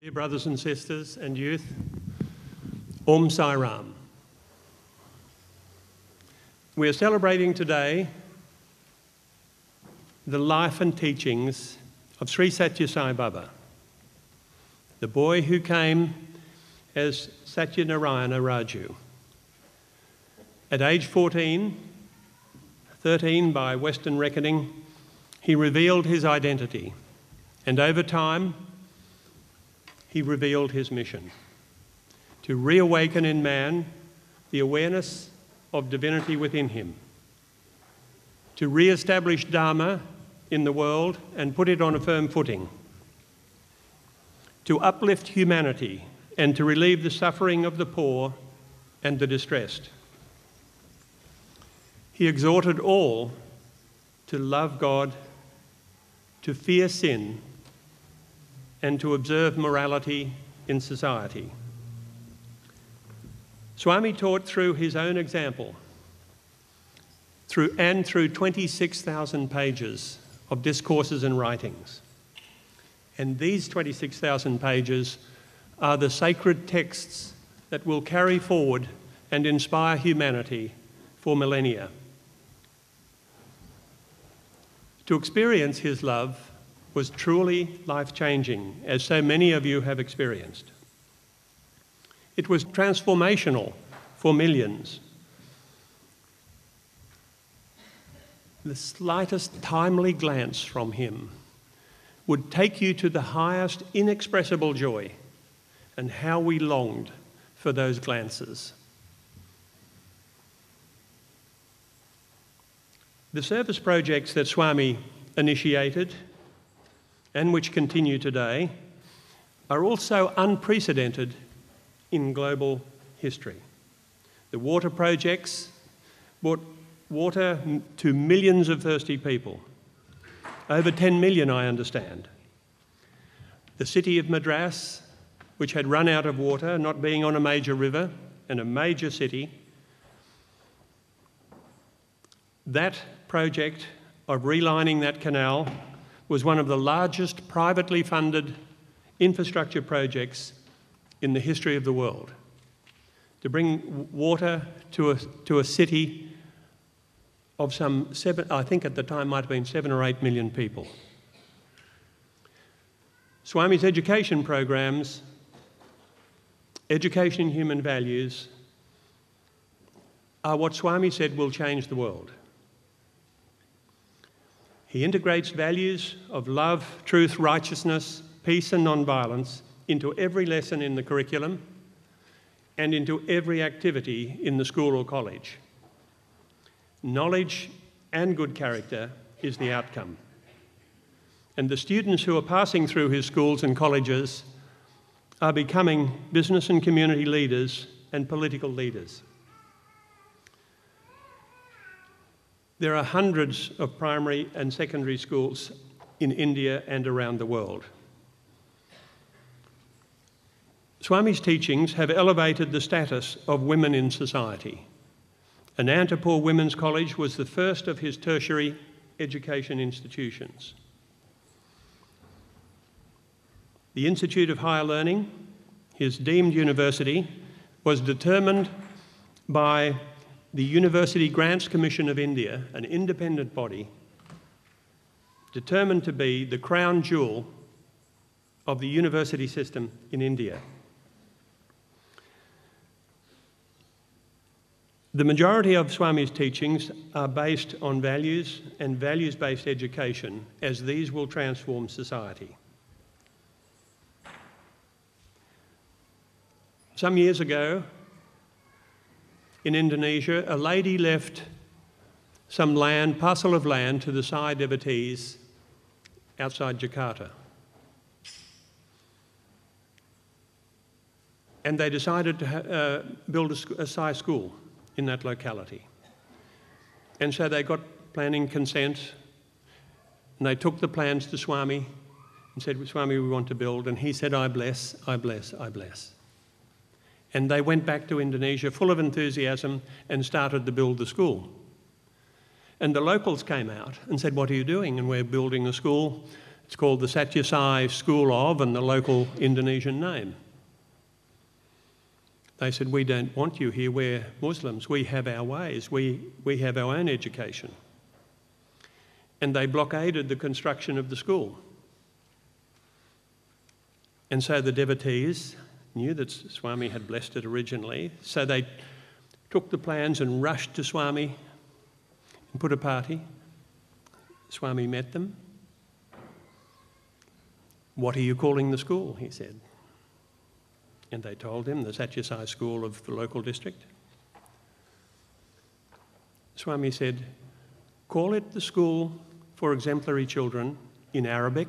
Dear brothers and sisters and youth, Om Sai Ram. We are celebrating today the life and teachings of Sri Sathya Sai Baba, the boy who came as Satya Narayana Raju. At age 13 by Western reckoning, he revealed his identity, and over time, he revealed his mission to reawaken in man the awareness of divinity within him, to re-establish Dharma in the world and put it on a firm footing, to uplift humanity and to relieve the suffering of the poor and the distressed. He exhorted all to love God, to fear sin, and to observe morality in society. Swami taught through his own example, through 26,000 pages of discourses and writings. And these 26,000 pages are the sacred texts that will carry forward and inspire humanity for millennia. To experience his love was truly life-changing, as so many of you have experienced. It was transformational for millions. The slightest timely glance from him would take you to the highest inexpressible joy, and how we longed for those glances. The service projects that Swami initiated and which continue today, are also unprecedented in global history. The water projects brought water to millions of thirsty people. Over 10 million, I understand. The city of Madras, which had run out of water, not being on a major river and a major city, that project of relining that canal was one of the largest privately funded infrastructure projects in the history of the world, to bring water to a city of some I think at the time might have been 7 or 8 million people. Swami's education programs, education in human values, are what Swami said will change the world. He integrates values of love, truth, righteousness, peace and non-violence into every lesson in the curriculum and into every activity in the school or college. Knowledge and good character is the outcome. And the students who are passing through his schools and colleges are becoming business and community leaders and political leaders. There are hundreds of primary and secondary schools in India and around the world. Swami's teachings have elevated the status of women in society. Anantapur Women's College was the first of his tertiary education institutions. The Institute of Higher Learning, his deemed university, was determined by the University Grants Commission of India, an independent body, determined to be the crown jewel of the university system in India. The majority of Swami's teachings are based on values and values-based education, as these will transform society. Some years ago, in Indonesia, a lady left some land, parcel of land, to the Sai devotees outside Jakarta. And they decided to build a Sai school in that locality. And so they got planning consent, and they took the plans to Swami and said, "Swami, we want to build." And he said, "I bless, I bless, I bless." And they went back to Indonesia full of enthusiasm and started to build the school. And the locals came out and said, "What are you doing?" And "We're building a school It's called the Sathya Sai School of, and the local Indonesian name. They said, we don't want you here, we're Muslims, we have our ways, we have our own education. And they blockaded the construction of the school. And so the devotees knew that Swami had blessed it originally, so they took the plans and rushed to Swami and put a party. Swami met them. What are you calling the school? He said. And they told him, the Sathya Sai school of the local district. Swami said, call it the school for exemplary children in Arabic.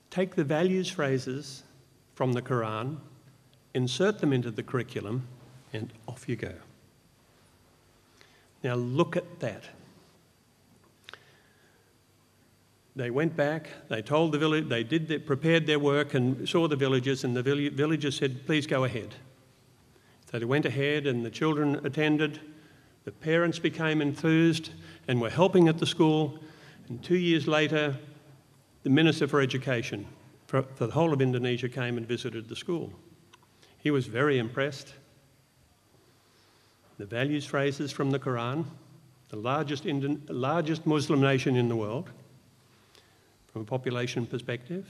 Take the values phrases from the Quran, insert them into the curriculum, and off you go. Now look at that. They went back, they told the village, they prepared their work and saw the villagers, and the villagers said, please go ahead. So they went ahead and the children attended, the parents became enthused and were helping at the school, and 2 years later, the Minister for Education for the whole of Indonesia came and visited the school. He was very impressed. The values phrases from the Quran, the largest Muslim nation in the world, from a population perspective.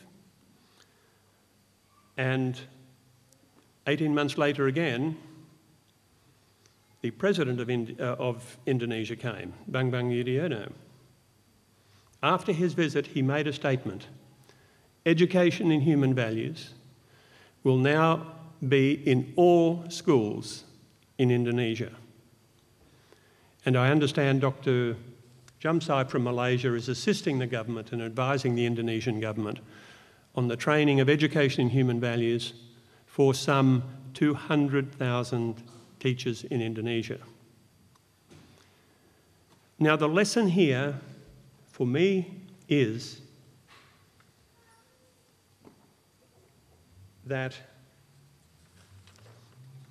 And 18 months later again, the president of Indonesia came, Bang Yudhoyono. After his visit, he made a statement. Education in human values will now be in all schools in Indonesia. And I understand Dr. Jamsai from Malaysia is assisting the government and advising the Indonesian government on the training of education in human values for some 200,000 teachers in Indonesia. Now, the lesson here for me is that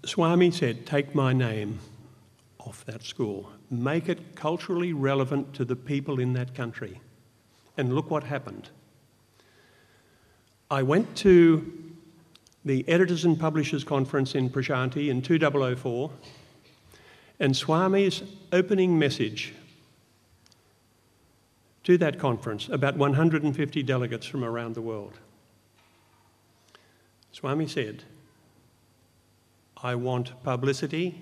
Swami said, take my name off that school. Make it culturally relevant to the people in that country. And look what happened. I went to the Editors and Publishers Conference in Prashanti in 2004, and Swami's opening message to that conference, about 150 delegates from around the world. Swami said, I want publicity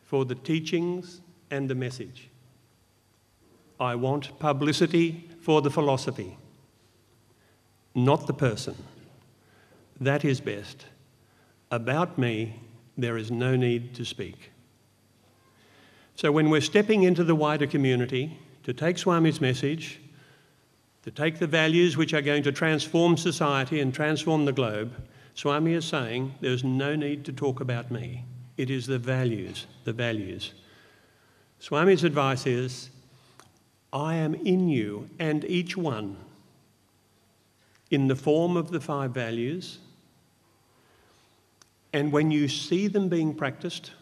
for the teachings and the message. I want publicity for the philosophy, not the person. That is best. About me, there is no need to speak. So when we're stepping into the wider community to take Swami's message, to take the values which are going to transform society and transform the globe, Swami is saying there's no need to talk about me. It is the values, the values. Swami's advice is, I am in you and each one in the form of the 5 values, and when you see them being practiced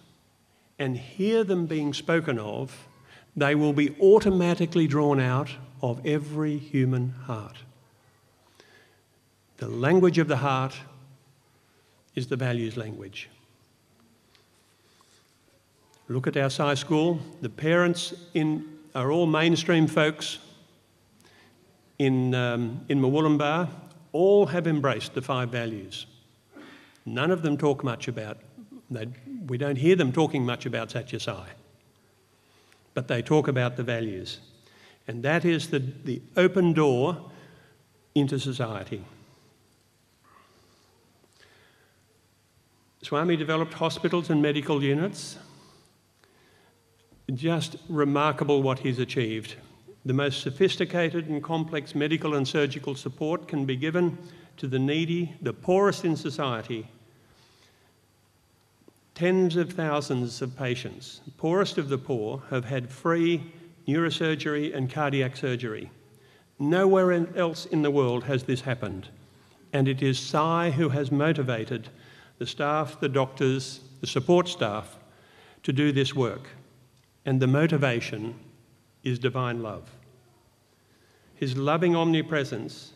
and hear them being spoken of, they will be automatically drawn out of every human heart. The language of the heart is the values language. Look at our Sai school. The parents are all mainstream folks in Mawulumbar. All have embraced the 5 values. None of them talk much about, we don't hear them talking much about Sathya Sai, but they talk about the values. And that is the open door into society. Swami developed hospitals and medical units. Just remarkable what he's achieved. The most sophisticated and complex medical and surgical support can be given to the needy, the poorest in society. Tens of thousands of patients, the poorest of the poor, have had free neurosurgery and cardiac surgery. Nowhere else in the world has this happened. And it is Sai who has motivated the staff, the doctors, the support staff to do this work. And the motivation is divine love. His loving omnipresence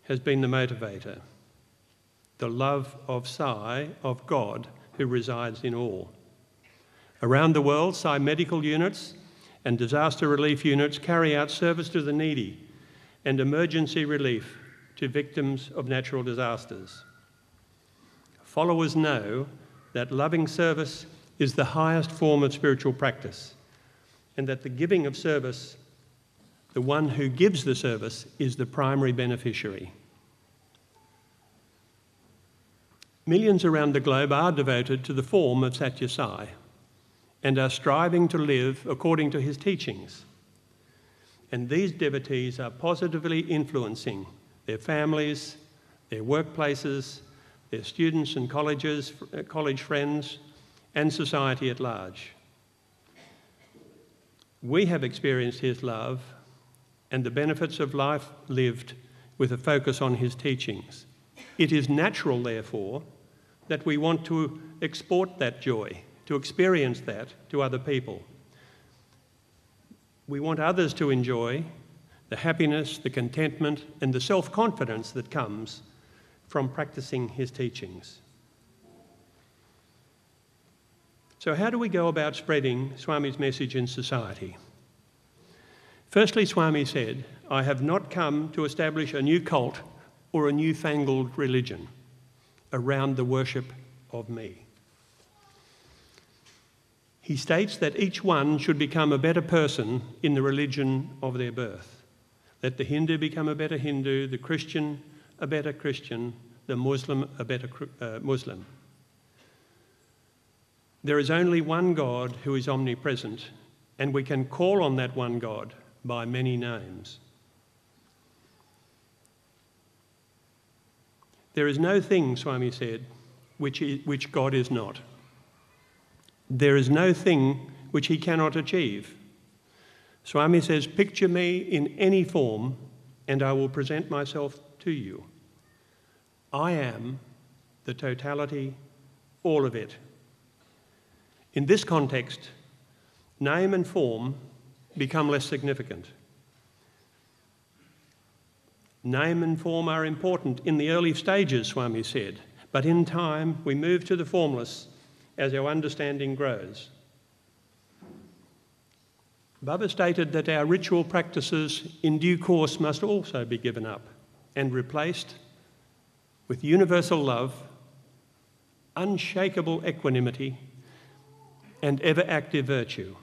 has been the motivator, the love of Sai, of God, who resides in all. Around the world, Sai medical units and disaster relief units carry out service to the needy and emergency relief to victims of natural disasters. Followers know that loving service is the highest form of spiritual practice, and that the giving of service, the one who gives the service, is the primary beneficiary. Millions around the globe are devoted to the form of Sathya Sai and are striving to live according to his teachings. And these devotees are positively influencing their families, their workplaces, their students and colleges, college friends, and society at large. We have experienced his love and the benefits of life lived with a focus on his teachings. It is natural, therefore, that we want to export that joy, to experience that to other people. We want others to enjoy the happiness, the contentment, and the self-confidence that comes from practicing his teachings. So how do we go about spreading Swami's message in society? Firstly, Swami said, "I have not come to establish a new cult or a newfangled religion around the worship of me." He states that each one should become a better person in the religion of their birth. Let the Hindu become a better Hindu, the Christian a better Christian, the Muslim a better Muslim. There is only one God who is omnipresent, and we can call on that one God by many names. There is no thing, Swami said, which God is not. There is no thing which he cannot achieve. Swami says, "Picture me in any form and I will present myself to you. I am the totality, all of it." In this context, name and form become less significant. Name and form are important in the early stages, Swami said, but in time we move to the formless as our understanding grows. Baba stated that our ritual practices in due course must also be given up and replaced with universal love, unshakable equanimity, and ever-active virtue.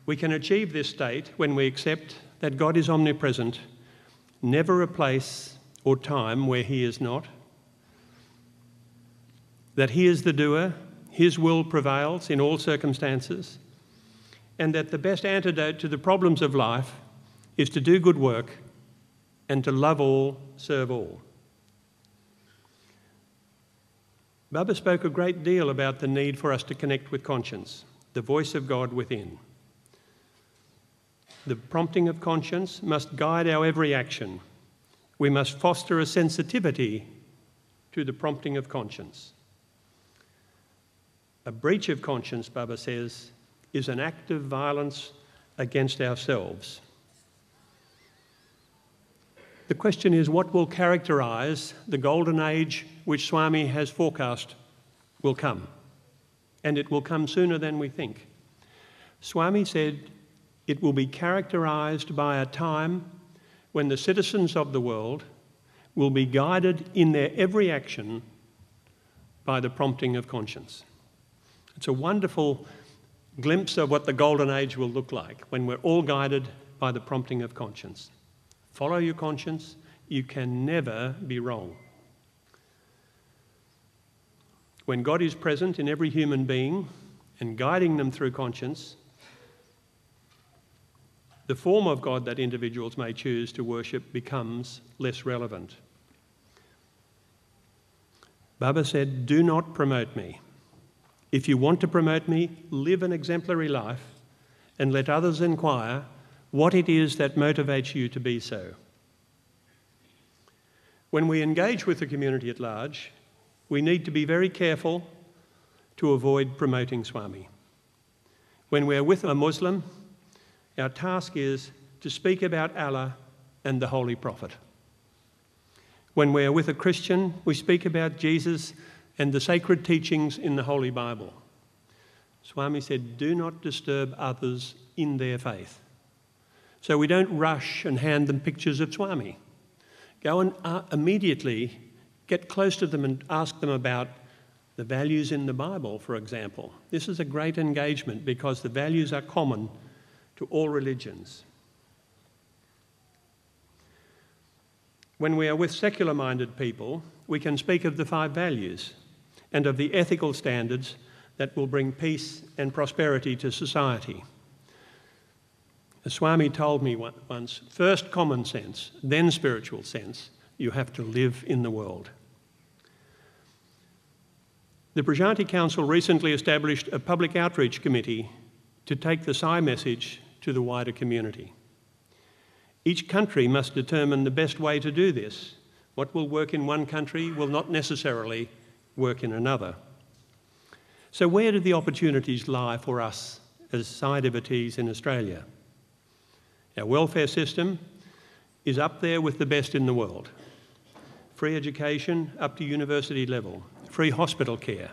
We can achieve this state when we accept that God is omnipresent, never a place or time where he is not, that he is the doer, his will prevails in all circumstances, and that the best antidote to the problems of life is to do good work and to love all, serve all. Baba spoke a great deal about the need for us to connect with conscience, the voice of God within. The prompting of conscience must guide our every action. We must foster a sensitivity to the prompting of conscience. A breach of conscience, Baba says, is an act of violence against ourselves. The question is, what will characterise the golden age which Swami has forecast will come? And it will come sooner than we think. Swami said it will be characterised by a time when the citizens of the world will be guided in their every action by the prompting of conscience. It's a wonderful glimpse of what the golden age will look like when we're all guided by the prompting of conscience. Follow your conscience, you can never be wrong. When God is present in every human being and guiding them through conscience, the form of God that individuals may choose to worship becomes less relevant. Baba said, "Do not promote me. If you want to promote me, live an exemplary life and let others inquire what it is that motivates you to be so." When we engage with the community at large, we need to be very careful to avoid promoting Swami. When we're with a Muslim, our task is to speak about Allah and the Holy Prophet. When we are with a Christian, we speak about Jesus and the sacred teachings in the Holy Bible. Swami said, do not disturb others in their faith. So we don't rush and hand them pictures of Swami. Go and immediately get close to them and ask them about the values in the Bible, for example. This is a great engagement because the values are common to all religions. When we are with secular-minded people, we can speak of the 5 values and of the ethical standards that will bring peace and prosperity to society. The Swami told me once, first common sense, then spiritual sense. You have to live in the world. The Prajanti Council recently established a public outreach committee to take the Sai message to the wider community. Each country must determine the best way to do this. What will work in one country will not necessarily work in another. So where do the opportunities lie for us as Sai devotees in Australia? Our welfare system is up there with the best in the world. Free education up to university level, free hospital care,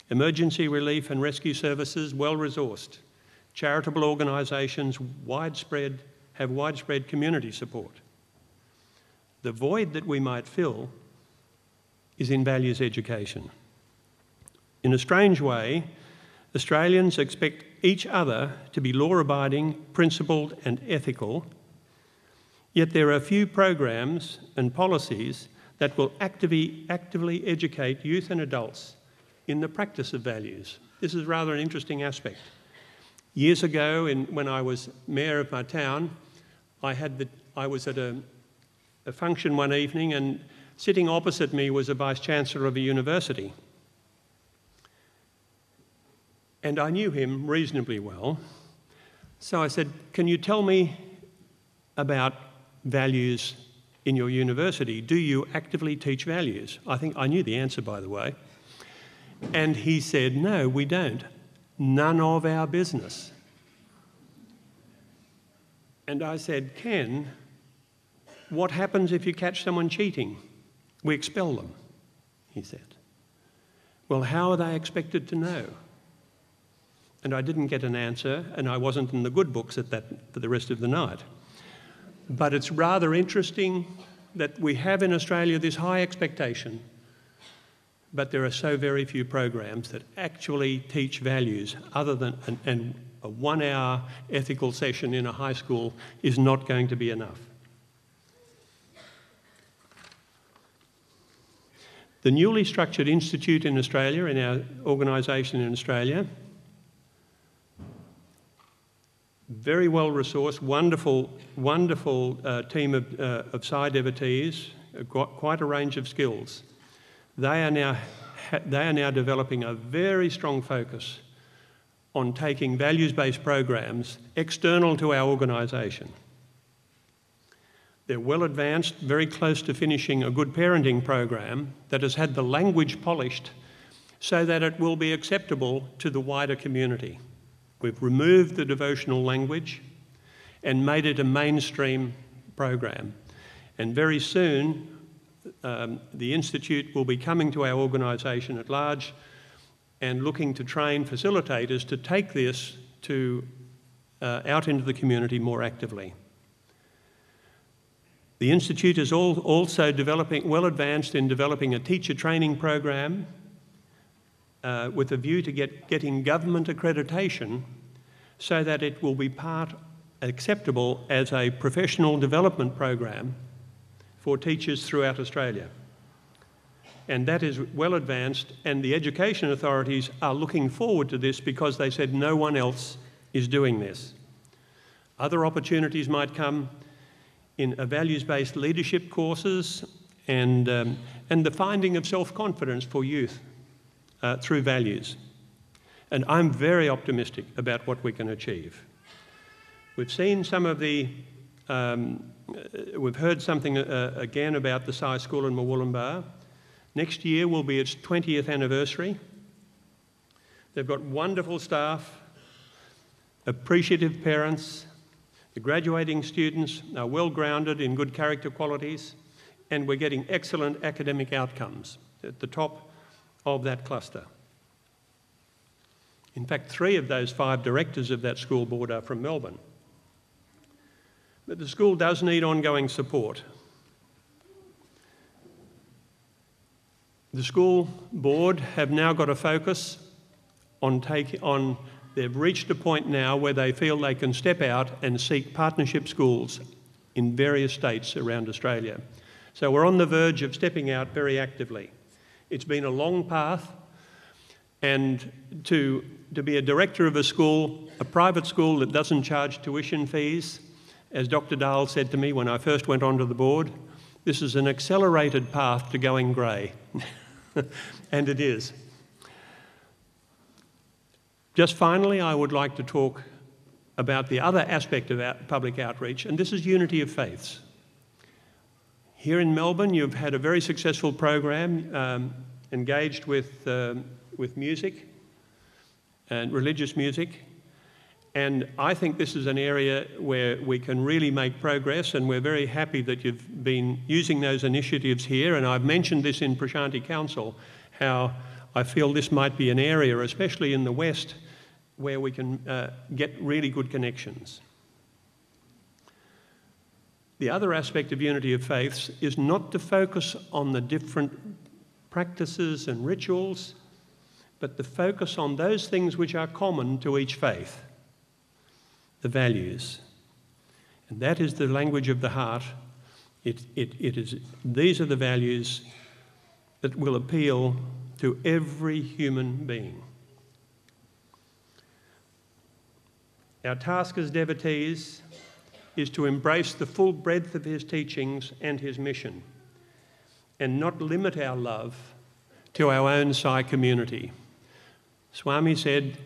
emergency relief and rescue services well-resourced, charitable organisations have widespread community support. The void that we might fill is in values education. In a strange way, Australians expect each other to be law-abiding, principled and ethical, yet there are few programs and policies that will actively educate youth and adults in the practice of values. This is rather an interesting aspect. Years ago, when I was mayor of my town, I was at a function one evening, and sitting opposite me was a vice-chancellor of a university. And I knew him reasonably well. So I said, can you tell me about values in your university? Do you actively teach values? I think I knew the answer, by the way. And he said, no, we don't. None of our business. And I said, Ken, what happens if you catch someone cheating? We expel them, he said. Well, how are they expected to know? And I didn't get an answer, and I wasn't in the good books at that for the rest of the night. But it's rather interesting that we have in Australia this high expectation, but there are so very few programs that actually teach values other than, and a 1-hour ethical session in a high school is not going to be enough. The newly structured institute in Australia, in our organisation in Australia, very well resourced, wonderful team of Sai devotees, quite a range of skills. They are now developing a very strong focus on taking values-based programs external to our organisation. They're well advanced, very close to finishing a good parenting program that has had the language polished so that it will be acceptable to the wider community. We've removed the devotional language and made it a mainstream program. And very soon, the Institute will be coming to our organisation at large and looking to train facilitators to take this to out into the community more actively. The Institute is also well advanced in developing a teacher training program with a view to getting government accreditation so that it will be acceptable as a professional development program for teachers throughout Australia. And that is well advanced, and the education authorities are looking forward to this because they said no one else is doing this. Other opportunities might come in values-based leadership courses and the finding of self-confidence for youth through values. And I'm very optimistic about what we can achieve. We've seen some of the, we've heard something again about the Sai School in Murwillumbah. Next year will be its 20th anniversary. They've got wonderful staff, appreciative parents, The graduating students are well grounded in good character qualities, and we're getting excellent academic outcomes at the top of that cluster. In fact, 3 of those 5 directors of that school board are from Melbourne. But the school does need ongoing support. The school board have now got a focus on they've reached a point now where they feel they can step out and seek partnership schools in various states around Australia. So we're on the verge of stepping out very actively. It's been a long path, and to be a director of a school, a private school that doesn't charge tuition fees, as Dr. Dahl said to me when I first went onto the board, this is an accelerated path to going grey. And it is. Just finally, I would like to talk about the other aspect of public outreach, and this is unity of faiths. Here in Melbourne, you've had a very successful program engaged with music and religious music, and I think this is an area where we can really make progress, and we're very happy that you've been using those initiatives here. And I've mentioned this in Prashanti Council, how I feel this might be an area, especially in the West, where we can get really good connections. The other aspect of unity of faiths is not to focus on the different practices and rituals, but to focus on those things which are common to each faith. The values. And that is the language of the heart. These are the values that will appeal to every human being. Our task as devotees is to embrace the full breadth of his teachings and his mission, and not limit our love to our own Sai community. Swami said,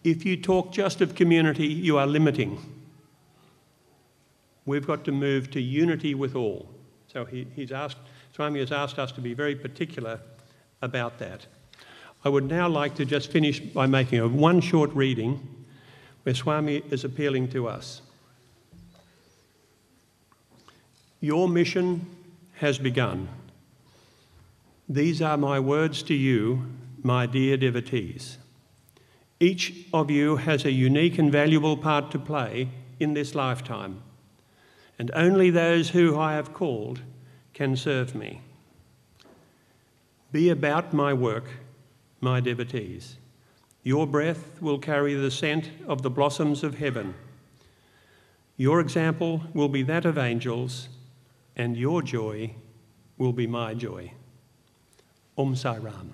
if you talk just of community, you are limiting. We've got to move to unity with all. So Swami has asked us to be very particular about that. I would now like to just finish by making one short reading where Swami is appealing to us. Your mission has begun. These are my words to you, my dear devotees. Each of you has a unique and valuable part to play in this lifetime, and only those who I have called can serve me. Be about my work, my devotees. Your breath will carry the scent of the blossoms of heaven. Your example will be that of angels, and your joy will be my joy. Om Sai Ram.